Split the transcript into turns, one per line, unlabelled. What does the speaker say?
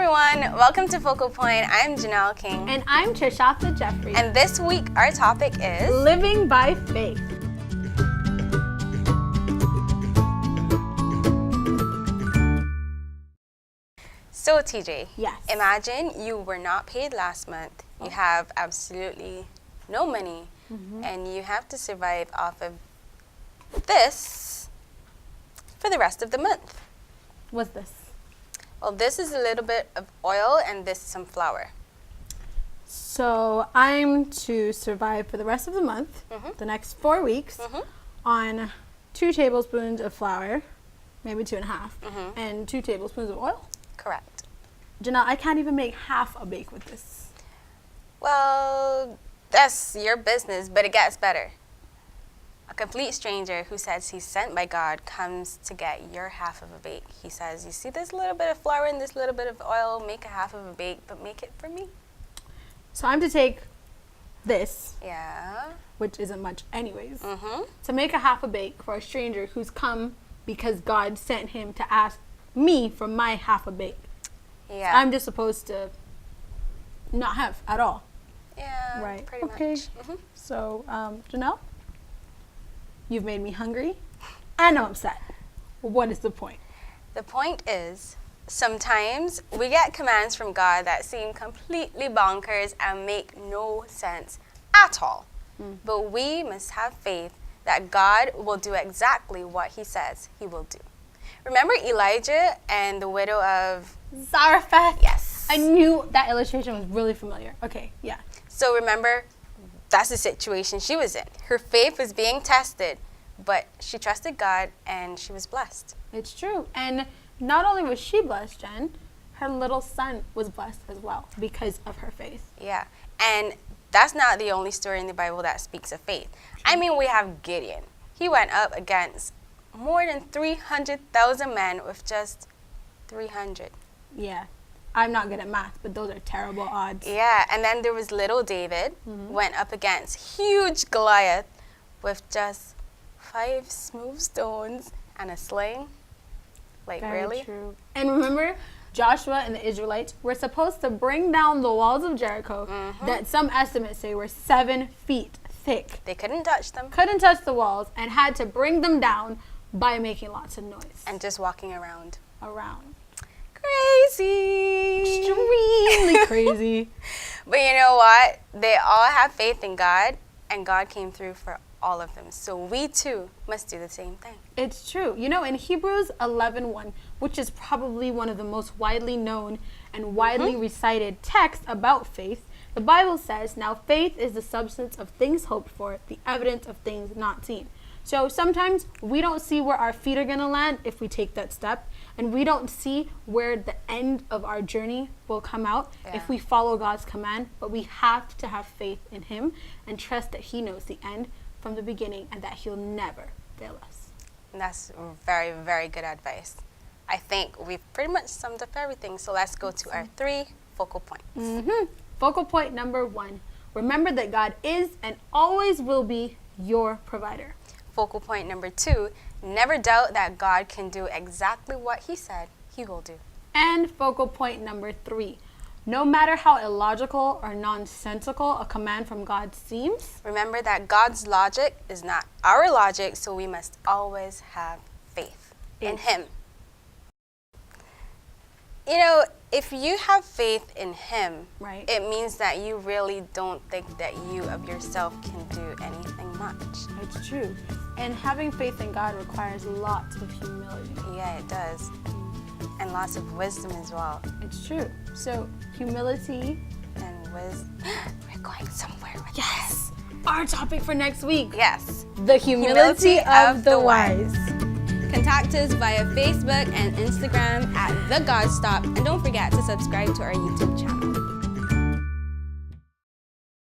everyone, welcome to Focal Point. I'm Jenelle King.
And I'm Trishatha Jeffrey.
And this week our topic is
living by faith.
So TJ,
yes.
Imagine you were not paid last month. You have absolutely no money, and you have to survive off of this for the rest of the month.
What's this?
Well, this is a little bit of oil and this is some flour.
So I'm to survive for the rest of the month, the next 4 weeks, on 2 tablespoons of flour, maybe 2.5, and 2 tablespoons of oil.
Correct.
Janelle, I can't even make half a bake with this.
Well, that's your business, but it gets better. A complete stranger who says he's sent by God comes to get your half of a bake. He says, you see this little bit of flour and this little bit of oil, make a half of a bake, but make it for me.
So I'm to take this, which isn't much anyways, to make a half a bake for a stranger who's come because God sent him to ask me for my half a bake.
Yeah.
I'm just supposed to not have at all.
Yeah,
right.
Pretty
much.
Mm-hmm.
So, Janelle, you've made me hungry and I'm upset. What is the point?
The point is, sometimes we get commands from God that seem completely bonkers and make no sense at all. But we must have faith that God will do exactly what he says he will do. Remember Elijah and the widow of
Zarephath?
Yes.
I knew that illustration was really familiar. Okay, yeah.
So remember, that's the situation she was in. Her faith was being tested, but she trusted God and she was blessed.
It's true. And not only was she blessed, Jen, her little son was blessed as well because of her faith.
Yeah. And that's not the only story in the Bible that speaks of faith. I mean, we have Gideon. He went up against more than 300,000 men with just 300.
Yeah. I'm not good at math, but those are terrible odds.
Yeah, and then there was little David, went up against huge Goliath with just 5 smooth stones and a sling. Like,
Very
really?
True. And remember, Joshua and the Israelites were supposed to bring down the walls of Jericho that some estimates say were 7 feet thick.
They couldn't touch them.
Couldn't touch the walls and had to bring them down by making lots of noise.
And just walking around. Crazy.
Extremely crazy.
But you know what? They all have faith in God, and God came through for all of them. So we too must do the same thing.
It's true. You know, in Hebrews 11:1, which is probably one of the most widely known and widely recited texts about faith, the Bible says, now faith is the substance of things hoped for, the evidence of things not seen. So sometimes we don't see where our feet are going to land if we take that step, and we don't see where the end of our journey will come out if we follow God's command, but we have to have faith in him and trust that he knows the end from the beginning and that he'll never fail us.
And that's very, very good advice. I think we've pretty much summed up everything, so let's go to our 3 focal points.
Focal point number 1, remember that God is and always will be your provider.
Focal point number 2, never doubt that God can do exactly what he said he will do.
And focal point number 3, no matter how illogical or nonsensical a command from God seems,
remember that God's logic is not our logic, so we must always have faith in him. You know, if you have faith in him, it means that you really don't think that you of yourself can do anything much.
It's true. And having faith in God requires lots of humility.
Yeah, it does. And lots of wisdom as well.
It's true. So, humility
and wisdom. We're going somewhere with
this. Our topic for next week.
Yes.
The humility of the wise.
Contact us via Facebook and Instagram at The God Stop, and don't forget to subscribe to our YouTube channel.